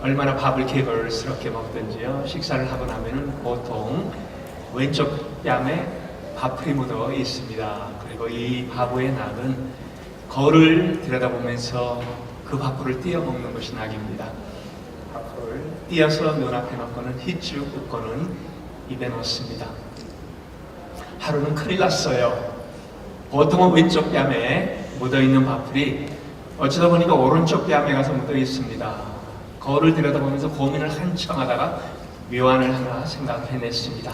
얼마나 밥을 개걸스럽게 먹든지요. 식사를 하고 나면은 보통 왼쪽 뺨에 밥풀이 묻어 있습니다. 그리고 이 바보의 낙은 거울을 들여다보면서 그 밥풀을 띄어 먹는 것이 낙입니다. 밥풀을 띄어서 눈앞에 놓고는 휘쭉 웃고는 입에 넣습니다. 하루는 큰일 났어요. 보통은 왼쪽 뺨에 묻어있는 밥풀이 어쩌다 보니까 오른쪽 뺨에 가서 묻어 있습니다. 거울을 들여다보면서 고민을 한참 하다가 묘안을 하나 생각해냈습니다.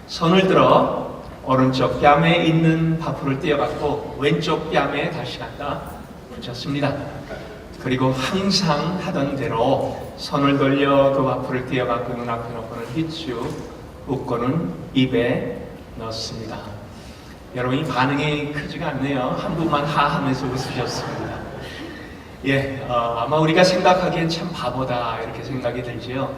손을 들어 오른쪽 뺨에 있는 밥풀을 띄어갖고 왼쪽 뺨에 다시 갖다 붙였습니다. 그리고 항상 하던 대로 손을 돌려 그 밥풀을 띄어갖고 눈앞에 놓고는 휘쭉 웃고는 입에 넣습니다. 여러분, 이 반응이 크지가 않네요. 한 분만 하하면서 웃으셨습니다. 아마 우리가 생각하기엔 참 바보다 이렇게 생각이 들지요.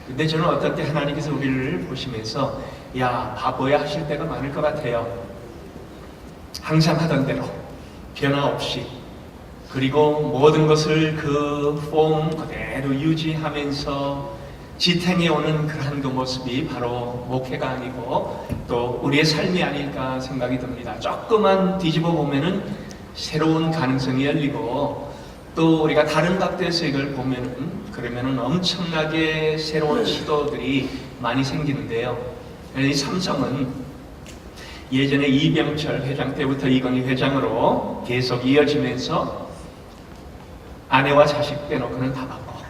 근데 저는 어떤 때 하나님께서 우리를 보시면서 야, 바보야 하실 때가 많을 것 같아요. 항상 하던 대로 변화 없이, 그리고 모든 것을 그 폼 그대로 유지하면서 지탱해오는 그러한 그 모습이 바로 목회가 아니고 또 우리의 삶이 아닐까 생각이 듭니다. 조금만 뒤집어 보면은 새로운 가능성이 열리고, 또 우리가 다른 각도에서 이걸 보면은 그러면은 엄청나게 새로운 시도들이 많이 생기는데요. 이 삼성은 예전에 이병철 회장 때부터 이건희 회장으로 계속 이어지면서 아내와 자식 빼놓고는 다 바꿔.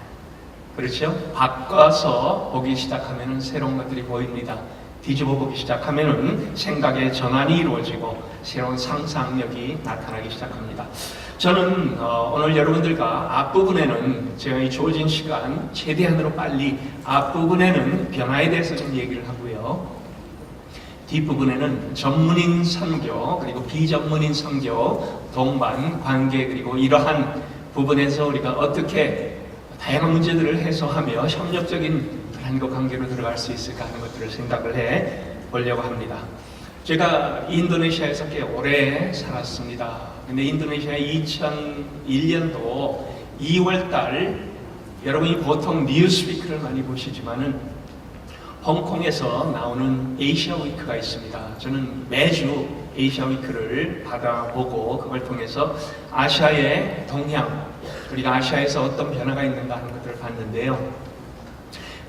그렇죠? 바꿔서 보기 시작하면은 새로운 것들이 보입니다. 뒤집어 보기 시작하면은 생각의 전환이 이루어지고 새로운 상상력이 나타나기 시작합니다. 저는 오늘 여러분들과 앞부분에는 제가 이 주어진 시간 최대한으로 빨리 앞부분에는 변화에 대해서 좀 얘기를 하고요. 뒷부분에는 전문인 선교 그리고 비전문인 선교 동반 관계, 그리고 이러한 부분에서 우리가 어떻게 다양한 문제들을 해소하며 협력적인 한국 관계로 들어갈 수 있을까 하는 것들을 생각을 해 보려고 합니다. 제가 인도네시아에서 꽤 오래 살았습니다. 근데 인도네시아의 2001년도 2월달, 여러분이 보통 뉴스위크를 많이 보시지만은 홍콩에서 나오는 아시아 위크가 있습니다. 저는 매주 아시아 위크를 받아보고 그걸 통해서 아시아의 동향, 그리고 아시아에서 어떤 변화가 있는가 하는 것들을 봤는데요.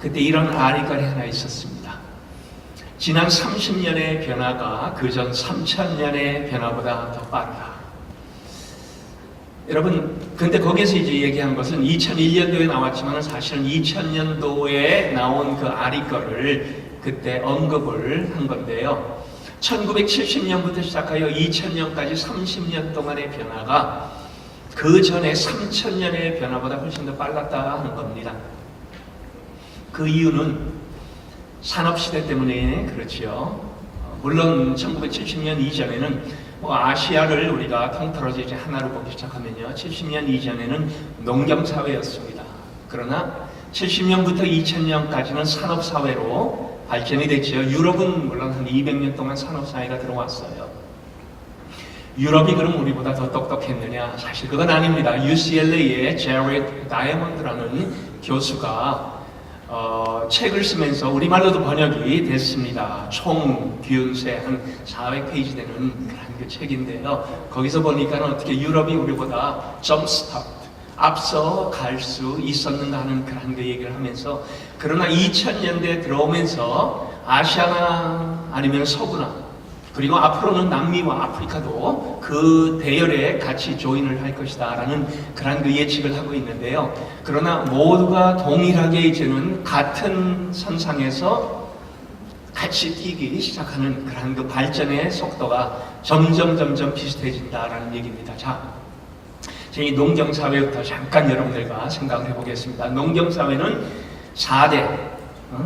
그때 이런 아리까리 하나 있었습니다. 지난 30년의 변화가 그전 3000년의 변화보다 더 빠르다. 여러분, 근데 거기서 이제 얘기한 것은 2001년도에 나왔지만 사실은 2000년도에 나온 그 아리거를 그때 언급을 한 건데요. 1970년부터 시작하여 2000년까지 30년 동안의 변화가 그 전에 3000년의 변화보다 훨씬 더 빨랐다 하는 겁니다. 그 이유는 산업시대 때문에 그렇지요. 물론 1970년 이전에는 아시아를 우리가 통틀어서 이제 하나로 보기 시작하면요, 70년 이전에는 농경사회였습니다. 그러나 70년부터 2000년까지는 산업사회로 발전이 됐죠. 유럽은 물론 한 200년 동안 산업사회가 들어왔어요. 유럽이 그럼 우리보다 더 똑똑했느냐? 사실 그건 아닙니다. UCLA의 제렛 다이아몬드라는 교수가 책을 쓰면서 우리말로도 번역이 됐습니다. 총 균세 한 400페이지 되는 그런 그 책인데요. 거기서 보니까 어떻게 유럽이 우리보다 점스타트, 앞서 갈 수 있었는가 하는 그런 그 얘기를 하면서, 그러나 2000년대에 들어오면서 아시아나 아니면 서구나, 그리고 앞으로는 남미와 아프리카도 그 대열에 같이 조인을 할 것이다 라는 그런 그 예측을 하고 있는데요. 그러나 모두가 동일하게 이제는 같은 선상에서 같이 뛰기 시작하는 그런 그 발전의 속도가 점점 비슷해진다라는 얘기입니다. 자, 이 농경사회부터 잠깐 여러분들과 생각을 해보겠습니다. 농경사회는 4대,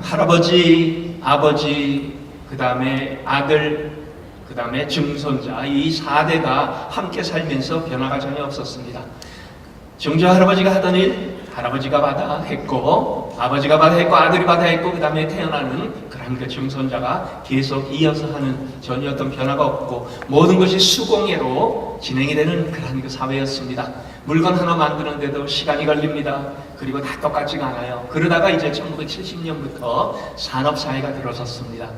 할아버지, 아버지, 그 다음에 아들, 그 다음에 증손자, 이 4대가 함께 살면서 변화가 전혀 없었습니다. 증조 할아버지가 하던 일 할아버지가 받아 했고, 아버지가 받아 있고 아들이 받아 있고 그 다음에 태어나는 그런 그 증손자가 계속 이어서 하는 전혀 어떤 변화가 없고 모든 것이 수공예로 진행이 되는 그런 그 사회였습니다. 물건 하나 만드는데도 시간이 걸립니다. 그리고 다 똑같지가 않아요. 그러다가 이제 1970년부터 산업사회가 들어섰습니다.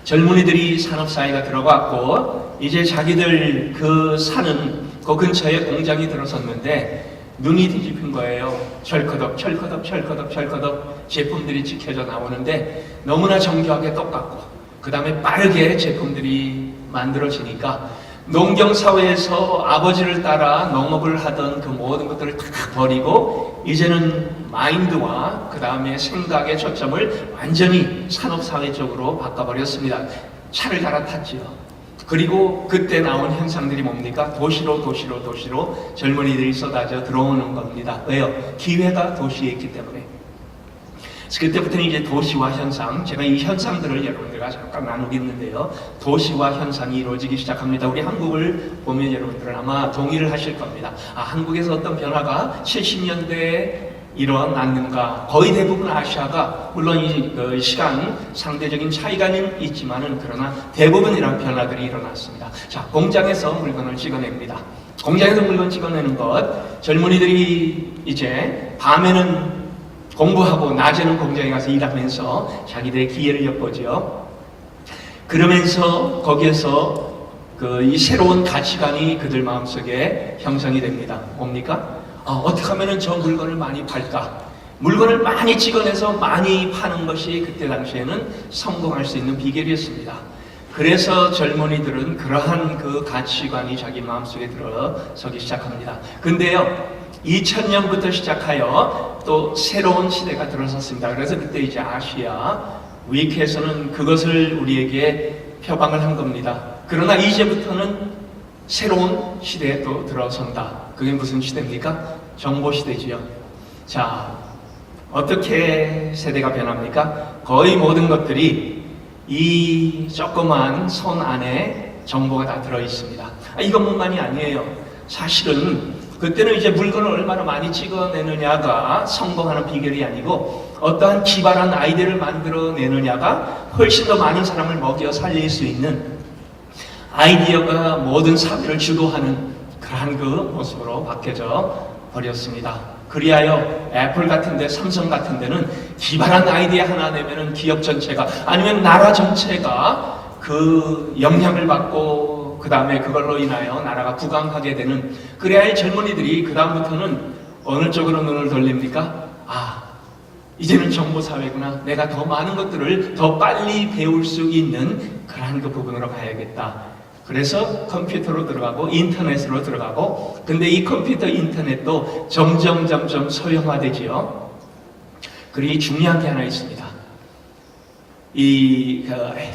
젊은이들이 산업사회가 들어갔고 이제 자기들 그 사는 그 근처에 공장이 들어섰는데 눈이 뒤집힌 거예요. 철커덕 제품들이 찍혀져 나오는데 너무나 정교하게 똑같고 그 다음에 빠르게 제품들이 만들어지니까 농경사회에서 아버지를 따라 농업을 하던 그 모든 것들을 다 버리고 이제는 마인드와 그 다음에 생각의 초점을 완전히 산업사회 쪽으로 바꿔버렸습니다. 차를 갈아탔지요. 그리고 그때 나온 현상들이 뭡니까? 도시로 젊은이들이 쏟아져 들어오는 겁니다. 왜요? 기회가 도시에 있기 때문에. 그때부터는 이제 도시화 현상, 제가 이 현상들을 여러분들과 잠깐 나누겠는데요. 도시화 현상이 이루어지기 시작합니다. 우리 한국을 보면 여러분들은 아마 동의를 하실 겁니다. 한국에서 어떤 변화가 70년대에 일어났는가? 거의 대부분 아시아가 물론 이 시간 상대적인 차이가 있지만은 그러나 대부분 이런 변화들이 일어났습니다. 자, 공장에서 물건을 찍어냅니다. 공장에서 물건 찍어내는 것, 젊은이들이 이제 밤에는 공부하고 낮에는 공장에 가서 일하면서 자기들의 기회를 엿보죠. 그러면서 거기에서 이 새로운 가치관이 그들 마음속에 형성이 됩니다. 뭡니까? 어떻게 하면 저 물건을 많이 팔까? 물건을 많이 찍어내서 많이 파는 것이 그때 당시에는 성공할 수 있는 비결이었습니다. 그래서 젊은이들은 그러한 그 가치관이 자기 마음속에 들어서기 시작합니다. 근데요, 2000년부터 시작하여 또 새로운 시대가 들어섰습니다. 그래서 그때 이제 아시아 위크에서는 그것을 우리에게 표방을 한 겁니다. 그러나 이제부터는 새로운 시대에 또 들어선다. 그게 무슨 시대입니까? 정보 시대지요. 자, 어떻게 세대가 변합니까? 거의 모든 것들이 이 조그만 손 안에 정보가 다 들어있습니다. 이것뿐만이 아니에요. 사실은 그때는 이제 물건을 얼마나 많이 찍어내느냐가 성공하는 비결이 아니고 어떠한 기발한 아이디어를 만들어내느냐가 훨씬 더 많은 사람을 먹여 살릴 수 있는 아이디어가 모든 사회를 주도하는 그러한 그 모습으로 바뀌어져 버렸습니다. 그리하여 애플 같은데, 삼성 같은 데는 기발한 아이디어 하나 내면은 기업 전체가 아니면 나라 전체가 그 영향을 받고 그 다음에 그걸로 인하여 나라가 부강하게 되는, 그래야 젊은이들이 그 다음부터는 어느 쪽으로 눈을 돌립니까? 이제는 정보사회구나. 내가 더 많은 것들을 더 빨리 배울 수 있는 그러한 그 부분으로 가야겠다. 그래서 컴퓨터로 들어가고 인터넷으로 들어가고, 근데 이 컴퓨터 인터넷도 점점 소형화되지요. 그리고 중요한 게 하나 있습니다. 이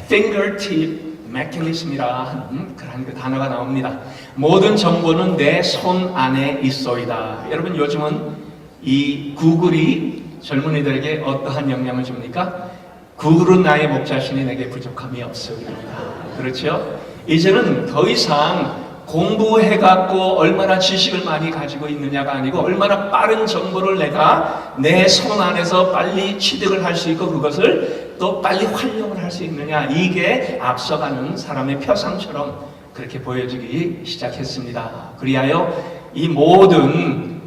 fingertip mechanism이라 하는 그런 그 단어가 나옵니다. 모든 정보는 내 손 안에 있어이다. 여러분, 요즘은 이 구글이 젊은이들에게 어떠한 영향을 줍니까? 구글은 나의 목자신이 내게 부족함이 없으리로다. 그렇죠? 이제는 더 이상 공부해갖고 얼마나 지식을 많이 가지고 있느냐가 아니고 얼마나 빠른 정보를 내가 내 손 안에서 빨리 취득을 할 수 있고 그것을 또 빨리 활용을 할 수 있느냐, 이게 앞서가는 사람의 표상처럼 그렇게 보여지기 시작했습니다. 그리하여 이 모든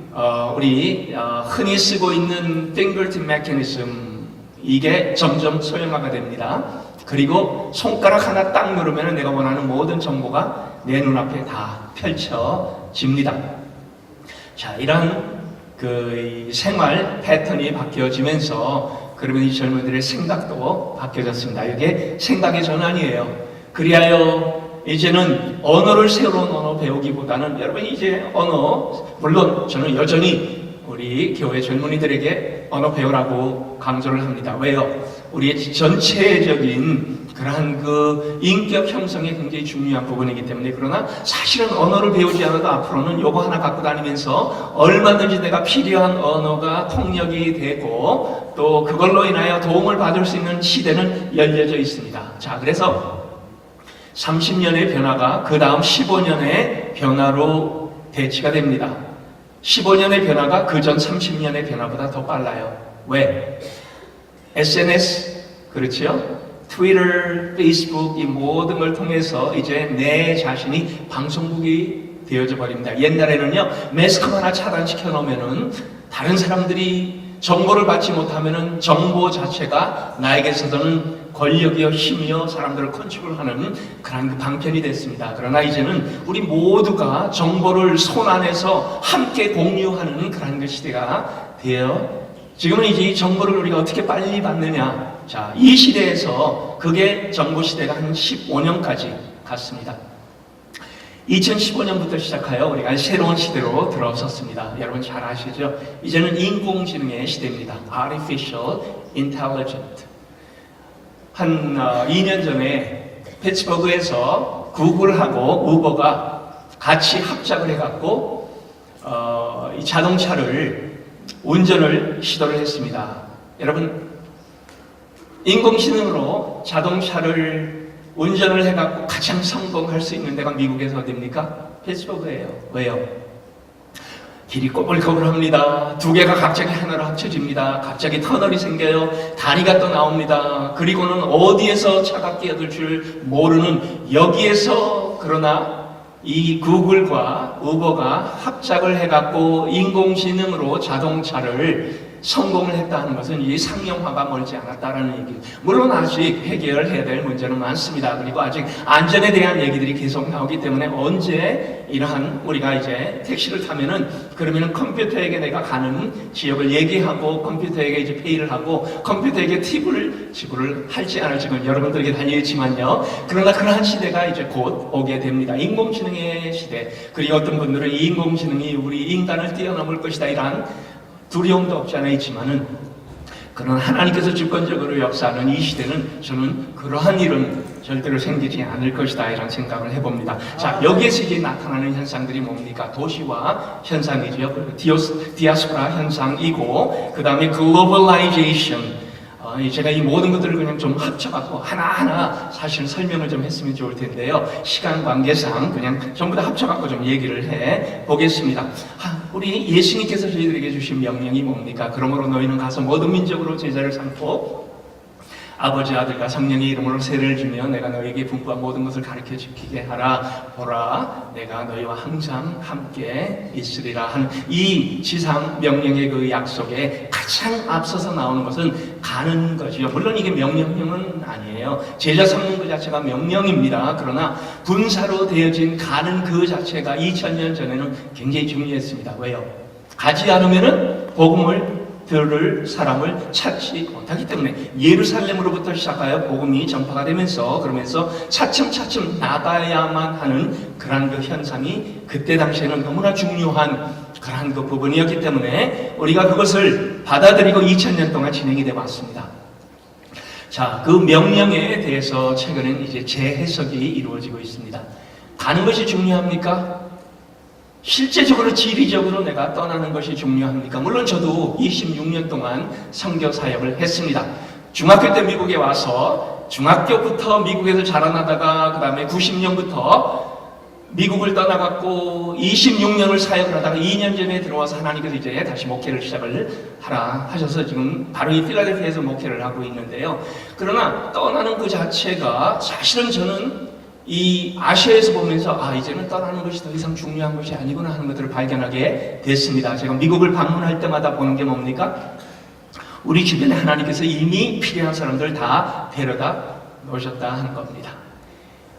우리 흔히 쓰고 있는 fingertip mechanism, 이게 점점 소형화가 됩니다. 그리고 손가락 하나 딱 누르면 내가 원하는 모든 정보가 내 눈앞에 다 펼쳐집니다. 자, 이런 그 생활 패턴이 바뀌어지면서 그러면 이 젊은이들의 생각도 바뀌어졌습니다. 이게 생각의 전환이에요. 그리하여 이제는 언어를 새로운 언어 배우기보다는, 여러분 이제 언어, 물론 저는 여전히 우리 교회 젊은이들에게 언어 배우라고 강조를 합니다. 왜요? 우리의 전체적인 그러한 그 인격 형성에 굉장히 중요한 부분이기 때문에. 그러나 사실은 언어를 배우지 않아도 앞으로는 요거 하나 갖고 다니면서 얼마든지 내가 필요한 언어가 통역이 되고 또 그걸로 인하여 도움을 받을 수 있는 시대는 열려져 있습니다. 자, 그래서 30년의 변화가 그 다음 15년의 변화로 대치가 됩니다. 15년의 변화가 그 전 30년의 변화보다 더 빨라요. 왜? SNS, 그렇죠? 트위터, 페이스북 이 모든 걸 통해서 이제 내 자신이 방송국이 되어져 버립니다. 옛날에는요, 매스컴 하나 차단시켜 놓으면은 다른 사람들이 정보를 받지 못하면은 정보 자체가 나에게서는 권력이요, 힘이요, 사람들을 컨트롤하는 그런 그 방편이 됐습니다. 그러나 이제는 우리 모두가 정보를 손 안에서 함께 공유하는 그런 그 시대가 되어 지금은 이제 이 정보를 우리가 어떻게 빨리 받느냐. 자, 이 시대에서 그게 정보 시대가 한 15년까지 갔습니다. 2015년부터 시작하여 우리가 새로운 시대로 들어섰습니다. 여러분 잘 아시죠? 이제는 인공지능의 시대입니다. Artificial Intelligence. 한 2년 전에 피츠버그에서 구글하고 우버가 같이 합작을 해갖고 이 자동차를 운전을 시도를 했습니다. 여러분, 인공지능으로 자동차를 운전을 해갖고 가장 성공할 수 있는 데가 미국에서 어디입니까? 피츠버그예요. 왜요? 길이 꼬불꼬불합니다. 두 개가 갑자기 하나로 합쳐집니다. 갑자기 터널이 생겨요. 다리가 또 나옵니다. 그리고는 어디에서 차가 끼어들 줄 모르는 여기에서 그러나 이 구글과 우버가 합작을 해갖고 인공지능으로 자동차를 성공을 했다는 것은 이 상용화가 멀지 않았다는 얘기. 물론 아직 해결해야 될 문제는 많습니다. 그리고 아직 안전에 대한 얘기들이 계속 나오기 때문에 언제 이러한 우리가 이제 택시를 타면은 그러면은 컴퓨터에게 내가 가는 지역을 얘기하고 컴퓨터에게 이제 페이를 하고 컴퓨터에게 팁을 지불을 할지 안 할지 는 여러분들에게 달려있지만요. 그러나 그러한 시대가 이제 곧 오게 됩니다. 인공지능의 시대. 그리고 어떤 분들은 이 인공지능이 우리 인간을 뛰어넘을 것이다 이러한 두려움도 없지 않아 있지만은 그런 하나님께서 주권적으로 역사하는 이 시대는 저는 그러한 일은 절대로 생기지 않을 것이다 이런 생각을 해봅니다. 자, 여기에서 이제 나타나는 현상들이 뭡니까? 도시화 현상이죠. 디아스포라 현상이고 그 다음에 글로벌라이제이션. 제가 이 모든 것들을 그냥 좀 합쳐갖고 하나하나 사실 설명을 좀 했으면 좋을 텐데요. 시간 관계상 그냥 전부 다 합쳐갖고 좀 얘기를 해 보겠습니다. 우리 예수님께서 저희들에게 주신 명령이 뭡니까? 그러므로 너희는 가서 모든 민족으로 제자를 삼고 아버지, 아들과 성령의 이름으로 세례를 주며 내가 너희에게 분부한 모든 것을 가르쳐 지키게 하라. 보라, 내가 너희와 항상 함께 있으리라 하는 이 지상 명령의 그 약속에 가장 앞서서 나오는 것은 가는 것이요. 물론 이게 명령은 아니에요. 제자 삼는 그 자체가 명령입니다. 그러나 분사로 되어진 가는 그 자체가 2000년 전에는 굉장히 중요했습니다. 왜요? 가지 않으면은 복음을 들을 사람을 찾지 못하기 때문에 예루살렘으로부터 시작하여 복음이 전파가 되면서 그러면서 차츰차츰 나가야만 하는 그러한 그 현상이 그때 당시에는 너무나 중요한 그러한 그 부분이었기 때문에 우리가 그것을 받아들이고 2000년 동안 진행이 되어 왔습니다. 자, 그 명령에 대해서 최근엔 이제 재해석이 이루어지고 있습니다. 가는 것이 중요합니까? 실제적으로 지리적으로 내가 떠나는 것이 중요합니까? 물론 저도 26년 동안 선교 사역을 했습니다. 중학교 때 미국에 와서 중학교부터 미국에서 자라나다가 그 다음에 90년부터 미국을 떠나갔고 26년을 사역을 하다가 2년 전에 들어와서 하나님께서 이제 다시 목회를 시작을 하라 하셔서 지금 바로 이 필라델피아에서 목회를 하고 있는데요. 그러나 떠나는 그 자체가 사실은 저는 이 아시아에서 보면서 이제는 떠나는 것이 더 이상 중요한 것이 아니구나 하는 것들을 발견하게 됐습니다. 제가 미국을 방문할 때마다 보는 게 뭡니까? 우리 주변에 하나님께서 이미 필요한 사람들 다 데려다 놓으셨다 하는 겁니다.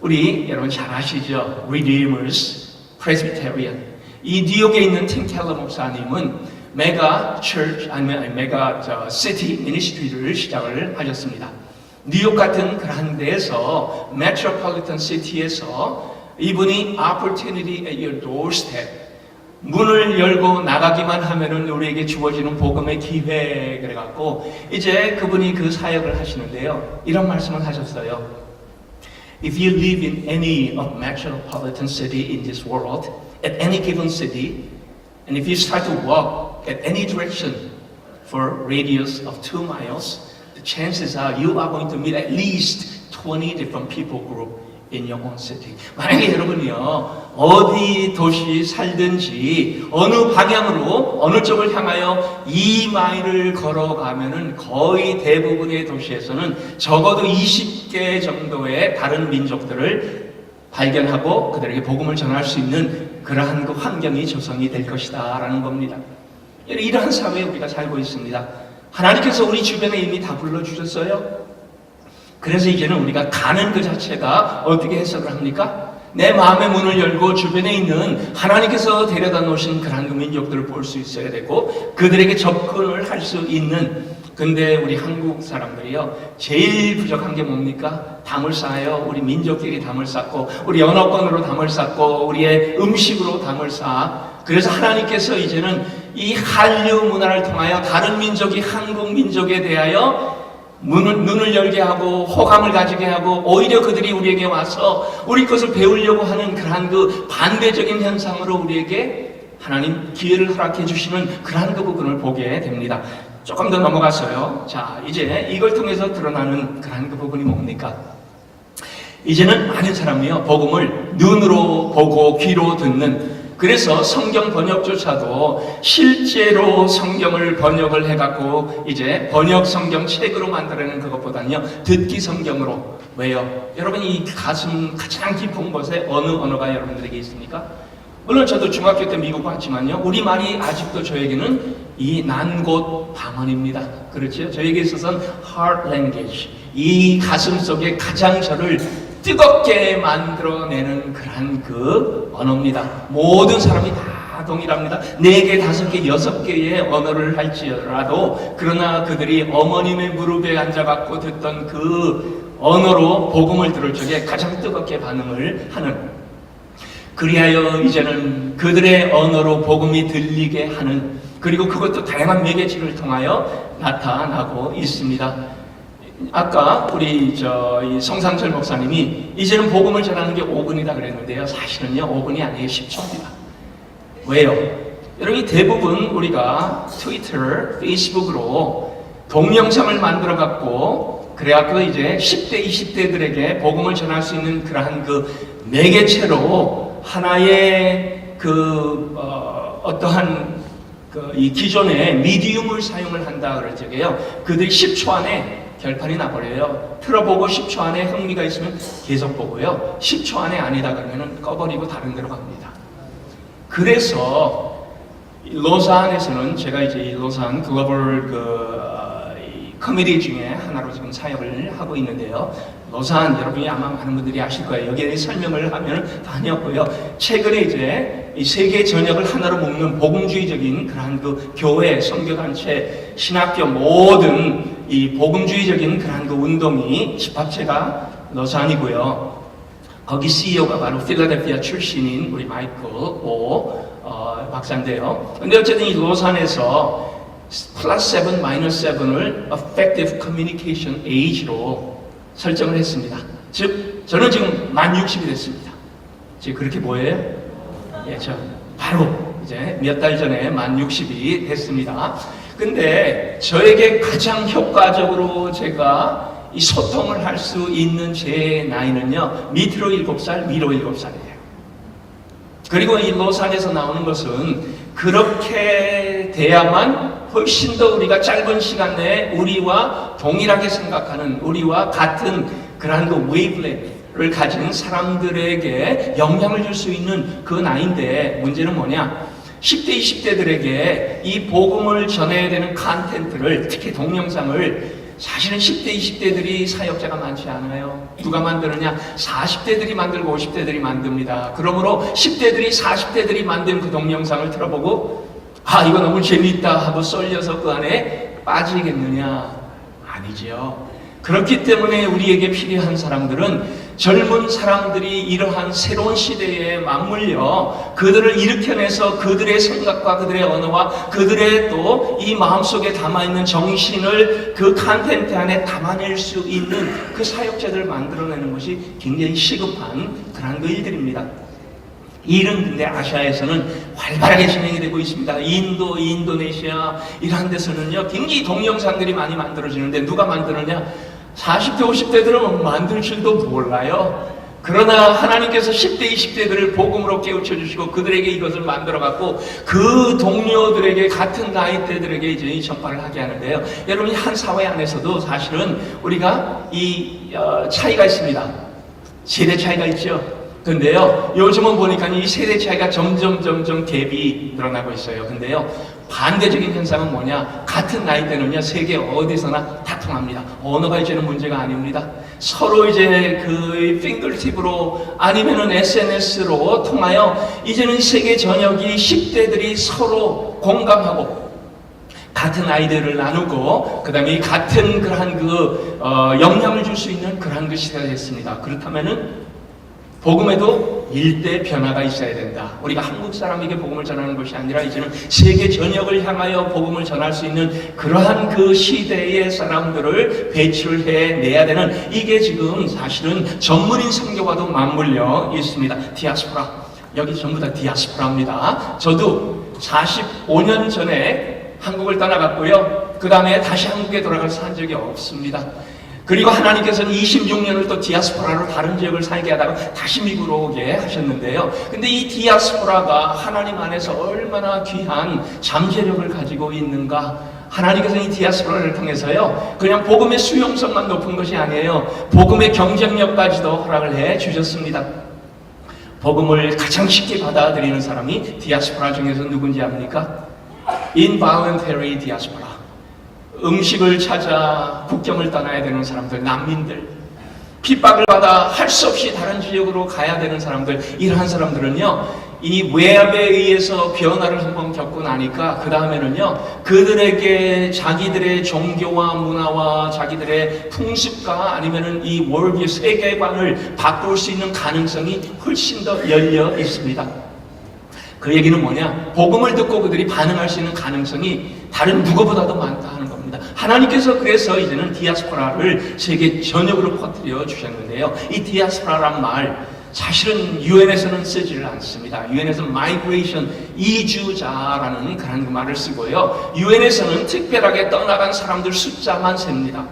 우리 여러분 잘 아시죠? Redeemers Presbyterian. 이 뉴욕에 있는 팀 켈러 목사님은 메가 처치 아니면 메가 시티 미니스트리를 시작을 하셨습니다. 뉴욕 같은 그런 데에서 메트로폴리탄 시티에서 이분이 opportunity at your doorstep 문을 열고 나가기만 하면은 우리에게 주어지는 복음의 기회 그래갖고 이제 그분이 그 사역을 하시는데요. 이런 말씀을 하셨어요. If you live in any of metropolitan city in this world, at any given city, and if you start to walk at any direction for a radius of 2 miles, the chances are you are going to meet at least 20 different people group in your own city. 만약에 여러분이요 어디 도시 살든지 어느 방향으로 어느 쪽을 향하여 2마일을 걸어가면은 거의 대부분의 도시에서는 적어도 20개 정도의 다른 민족들을 발견하고 그들에게 복음을 전할 수 있는 그러한 그 환경이 조성이 될 것이다 라는 겁니다. 이러한 사회에 우리가 살고 있습니다. 하나님께서 우리 주변에 이미 다 불러주셨어요. 그래서 이제는 우리가 가는 그 자체가 어떻게 해석을 합니까? 내 마음의 문을 열고 주변에 있는 하나님께서 데려다 놓으신 그러한 그 민족들을 볼 수 있어야 되고 그들에게 접근을 할 수 있는. 근데 우리 한국 사람들이요 제일 부족한 게 뭡니까? 담을 쌓아요. 우리 민족끼리 담을 쌓고 우리 언어권으로 담을 쌓고 우리의 음식으로 담을 쌓아. 그래서 하나님께서 이제는 이 한류 문화를 통하여 다른 민족이 한국 민족에 대하여 눈을 열게 하고 호감을 가지게 하고 오히려 그들이 우리에게 와서 우리 것을 배우려고 하는 그러한 그 반대적인 현상으로 우리에게 하나님 기회를 허락해 주시는 그러한 그 부분을 보게 됩니다. 조금 더 넘어가서요. 자, 이제 이걸 통해서 드러나는 그러한 그 부분이 뭡니까? 이제는 많은 사람이요 복음을 눈으로 보고 귀로 듣는, 그래서 성경 번역조차도 실제로 성경을 번역을 해갖고 이제 번역 성경 책으로 만들어내는 그것보다는요 듣기 성경으로. 왜요? 여러분 이 가슴 가장 깊은 곳에 어느 언어가 여러분들에게 있습니까? 물론 저도 중학교 때 미국 왔지만요 우리말이 아직도 저에게는 이 난곳 방언입니다. 그렇죠? 저에게 있어서는 heart language, 이 가슴 속에 가장 저를 뜨겁게 만들어내는 그러한 그 언어입니다. 모든 사람이 다 동일합니다. 4개, 5개, 6개의 언어를 할지라도 그러나 그들이 어머님의 무릎에 앉아갖고 듣던 그 언어로 복음을 들을 적에 가장 뜨겁게 반응을 하는, 그리하여 이제는 그들의 언어로 복음이 들리게 하는, 그리고 그것도 다양한 매개체를 통하여 나타나고 있습니다. 아까 우리 이 성상철 목사님이 이제는 복음을 전하는 게 5분이다 그랬는데요. 사실은요 5분이 아니에요 10초입니다. 왜요? 여러분 대부분 우리가 트위터, 페이스북으로 동영상을 만들어 갖고 그래갖고 이제 10대, 20대들에게 복음을 전할 수 있는 그러한 그 매개체로 하나의 어떠한 이 기존의 미디움을 사용을 한다 그럴 적에요. 그들이 10초 안에 결판이 나버려요. 틀어보고 10초 안에 흥미가 있으면 계속 보고요. 10초 안에 아니다 그러면 꺼버리고 다른 데로 갑니다. 그래서 로산에서는 제가 이제 이 로산 글로벌 커뮤니티 중에 하나로 지금 사역을 하고 있는데요. 로산 여러분이 아마 많은 분들이 아실 거예요. 여기에 설명을 하면 다녔고요. 최근에 이제 이 세계 전역을 하나로 묶는 복음주의적인 그러한 그 교회, 선교단체, 신학교 모든 이 복음주의적인 그러한 그 운동이 집합체가 로산이고요. 거기 CEO가 바로 필라델피아 출신인 우리 마이클 오 박사인데요. 근데 어쨌든 이 로산에서 +7, -7을 effective communication age로 설정을 했습니다. 즉 저는 지금 만 60이 됐습니다. 지금 그렇게 보여요? 예, 저 바로 이제 몇 달 전에 만 60이 됐습니다. 근데 저에게 가장 효과적으로 제가 이 소통을 할 수 있는 제 나이는요 밑으로 7살, 위로 7살이에요. 그리고 이 로산에서 나오는 것은 그렇게 돼야만 훨씬 더 우리가 짧은 시간 내에 우리와 동일하게 생각하는, 우리와 같은 그러한 그 웨이브레이크를 가진 사람들에게 영향을 줄 수 있는 그 나이인데, 문제는 뭐냐? 10대, 20대들에게 이 복음을 전해야 되는 컨텐츠를, 특히 동영상을 사실은 10대, 20대들이 사역자가 많지 않아요. 누가 만드느냐? 40대들이 만들고 50대들이 만듭니다. 그러므로 10대들이 40대들이 만든 그 동영상을 틀어보고 이거 너무 재밌다 하고 쏠려서 그 안에 빠지겠느냐? 아니지요. 그렇기 때문에 우리에게 필요한 사람들은 젊은 사람들이 이러한 새로운 시대에 맞물려 그들을 일으켜내서 그들의 생각과 그들의 언어와 그들의 또 이 마음속에 담아있는 정신을 그 컨텐츠 안에 담아낼 수 있는 그 사역자들을 만들어내는 것이 굉장히 시급한 그런 그 일들입니다. 이 일은 근데 아시아에서는 활발하게 진행이 되고 있습니다. 인도, 인도네시아 이런 데서는요 굉장히 동영상들이 많이 만들어지는데 누가 만드느냐? 40대, 50대들은 만들 줄도 몰라요. 그러나 하나님께서 10대, 20대들을 복음으로 깨우쳐 주시고 그들에게 이것을 만들어 갖고 그 동료들에게 같은 나이대들에게 이제 이 전파를 하게 하는데요. 여러분, 한 사회 안에서도 사실은 우리가 이 차이가 있습니다. 세대 차이가 있죠. 근데요, 요즘은 보니까 이 세대 차이가 점점 갭이 늘어나고 있어요. 근데요, 반대적인 현상은 뭐냐? 같은 나이대는요, 세계 어디서나 다 통합니다. 언어가 이제는 문제가 아닙니다. 서로 이제 그 핑거팁으로 아니면은 SNS로 통하여 이제는 세계 전역이 10대들이 서로 공감하고 같은 아이디어를 나누고 그 다음에 같은 그러한 영향을 줄 수 있는 그러한 그 시대가 됐습니다. 그렇다면은 복음에도 일대 변화가 있어야 된다. 우리가 한국 사람에게 복음을 전하는 것이 아니라 이제는 세계 전역을 향하여 복음을 전할 수 있는 그러한 그 시대의 사람들을 배출을 해내야 되는, 이게 지금 사실은 전문인 선교와도 맞물려 있습니다. 디아스포라. 여기 전부 다 디아스포라입니다. 저도 45년 전에 한국을 떠나갔고요. 그 다음에 다시 한국에 돌아가서 산 적이 없습니다. 그리고 하나님께서는 26년을 또 디아스포라로 다른 지역을 살게 하다가 다시 미국으로 오게 하셨는데요. 근데 이 디아스포라가 하나님 안에서 얼마나 귀한 잠재력을 가지고 있는가. 하나님께서 이 디아스포라를 통해서요, 그냥 복음의 수용성만 높은 것이 아니에요. 복음의 경쟁력까지도 허락을 해 주셨습니다. 복음을 가장 쉽게 받아들이는 사람이 디아스포라 중에서 누군지 압니까? Involuntary diaspora. 음식을 찾아 국경을 떠나야 되는 사람들, 난민들, 핍박을 받아 할 수 없이 다른 지역으로 가야 되는 사람들, 이러한 사람들은요, 이 외압에 의해서 변화를 한번 겪고 나니까 그 다음에는요, 그들에게 자기들의 종교와 문화와 자기들의 풍습과 아니면은 이 월드 세계관을 바꿀 수 있는 가능성이 훨씬 더 열려 있습니다. 그 얘기는 뭐냐? 복음을 듣고 그들이 반응할 수 있는 가능성이 다른 누구보다도 많다 하는 겁니다. 하나님께서 그래서 이제는 디아스포라를 세계 전역으로 퍼뜨려 주셨는데요. 이 디아스포라란 말, 사실은 유엔에서는 쓰지를 않습니다. 유엔에서는 migration, 이주자라는 그런 말을 쓰고요. 유엔에서는 특별하게 떠나간 사람들 숫자만 셉니다.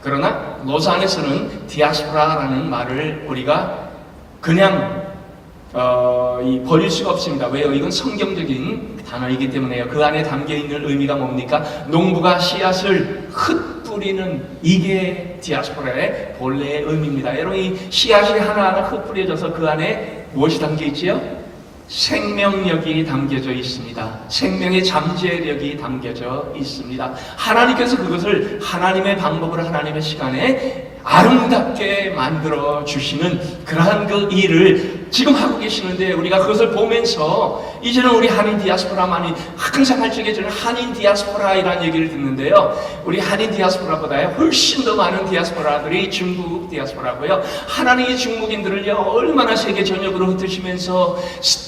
그러나 로산에서는 디아스포라라는 말을 우리가 그냥 버릴 수가 없습니다. 왜요? 이건 성경적인 단어이기 때문에요. 그 안에 담겨있는 의미가 뭡니까? 농부가 씨앗을 흩뿌리는, 이게 디아스포라의 본래의 의미입니다. 여러분, 이 씨앗이 하나하나 흩뿌려져서 그 안에 무엇이 담겨있지요? 생명력이 담겨져 있습니다. 생명의 잠재력이 담겨져 있습니다. 하나님께서 그것을 하나님의 방법으로 하나님의 시간에 아름답게 만들어 주시는 그러한 그 일을 지금 하고 계시는데, 우리가 그것을 보면서 이제는 우리 한인 디아스포라만이 항상 할 적에 저는 한인 디아스포라이라는 얘기를 듣는데요. 우리 한인 디아스포라보다 훨씬 더 많은 디아스포라들이 중국 디아스포라고요. 하나님의 중국인들을요, 얼마나 세계 전역으로 흩으시면서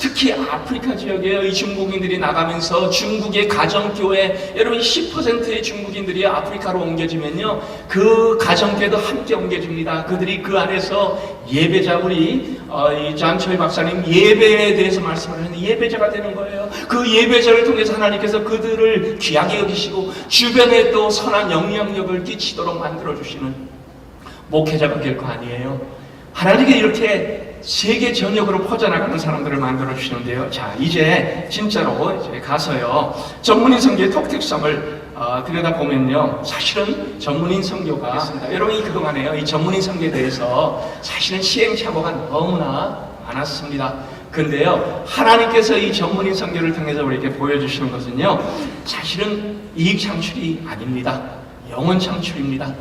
특히 아프리카 지역에 이 중국인들이 나가면서 중국의 가정교회, 여러분 10%의 중국인들이 아프리카로 옮겨지면요, 그 가정교회도 함께 옮겨집니다. 그들이 그 안에서 예배자, 우리 이 장초희 박사님 예배에 대해서 말씀을 하는데 예배자가 되는 거예요. 그 예배자를 통해서 하나님께서 그들을 귀하게 여기시고 주변에 또 선한 영향력을 끼치도록 만들어주시는 목회자가 될 거 아니에요. 하나님께 이렇게 세계 전역으로 퍼져나가는 사람들을 만들어주시는데요. 자, 이제 진짜로 이제 가서요, 전문인 선교의 독특성을 들여다보면요, 사실은 전문인 선교가 있습니다. 여러분이 그동안에요, 이 전문인 선교에 대해서 사실은 시행착오가 너무나 많았습니다. 근데요, 하나님께서 이 전문인 선교를 통해서 우리에게 보여주시는 것은요, 사실은 이익 창출이 아닙니다. 영혼 창출입니다.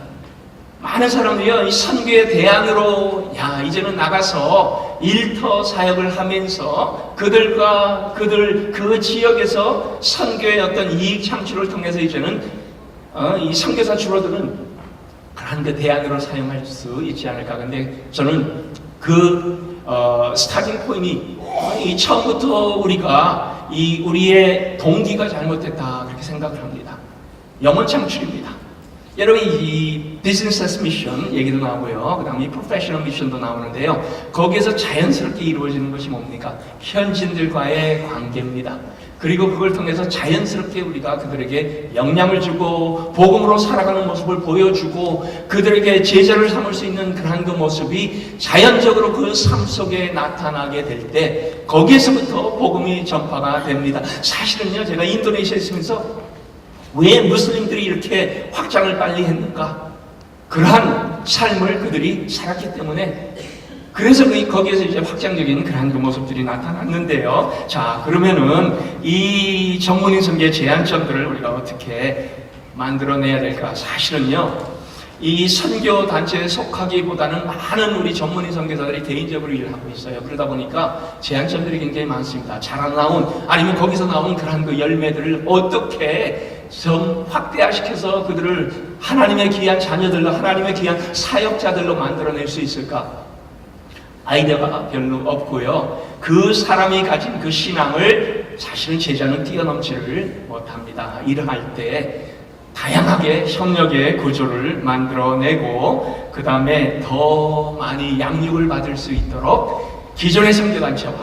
많은 사람들이요, 이 선교의 대안으로 이제는 나가서 일터 사역을 하면서 그들 그 지역에서 선교의 어떤 이익 창출을 통해서 이제는 이 선교사 줄어드는 그런 그 대안으로 사용할 수 있지 않을까. 근데 저는 스타팅 포인트이 처음부터 우리가 우리의 동기가 잘못됐다, 그렇게 생각을 합니다. 영혼 창출입니다. 여러분, 이 비즈니스 미션 얘기도 나오고요. 그 다음에 프로페셔널 미션도 나오는데요. 거기에서 자연스럽게 이루어지는 것이 뭡니까? 현지인들과의 관계입니다. 그리고 그걸 통해서 자연스럽게 우리가 그들에게 영향을 주고 복음으로 살아가는 모습을 보여주고 그들에게 제자를 삼을 수 있는 그러한 그 모습이 자연적으로 그 삶 속에 나타나게 될 때 거기에서부터 복음이 전파가 됩니다. 사실은요, 제가 인도네시아에 있으면서 왜 무슬림들이 이렇게 확장을 빨리 했는가? 그러한 삶을 그들이 살았기 때문에 그래서 거기에서 이제 확장적인 그러한 그 모습들이 나타났는데요. 자, 그러면은 이 전문인 선교의 제한점들을 우리가 어떻게 만들어내야 될까? 사실은요, 이 선교 단체에 속하기보다는 많은 우리 전문인 선교사들이 개인적으로 일을 하고 있어요. 그러다 보니까 제한점들이 굉장히 많습니다. 자라나온 아니면 거기서 나온 그러한 그 열매들을 어떻게 좀 확대화시켜서 그들을 하나님의 귀한 자녀들로, 하나님의 귀한 사역자들로 만들어낼 수 있을까? 아이디어가 별로 없고요. 그 사람이 가진 그 신앙을 사실은 제자는 뛰어넘지를 못합니다. 일을 할 때 다양하게 협력의 구조를 만들어내고 그 다음에 더 많이 양육을 받을 수 있도록 기존의 선교단체와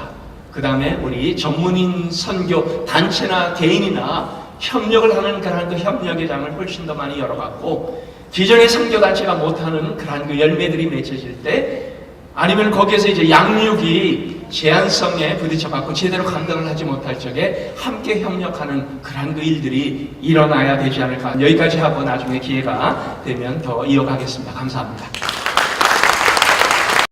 그 다음에 우리 전문인 선교 단체나 개인이나 협력을 하는 그러한 그 협력의 장을 훨씬 더 많이 열어갖고 기존의 선교단체가 못하는 그러한 그 열매들이 맺혀질 때 아니면 거기에서 이제 양육이 제한성에 부딪혀갖고 제대로 감당을 하지 못할 적에 함께 협력하는 그런 그 일들이 일어나야 되지 않을까. 여기까지 하고 나중에 기회가 되면 더 이어가겠습니다. 감사합니다.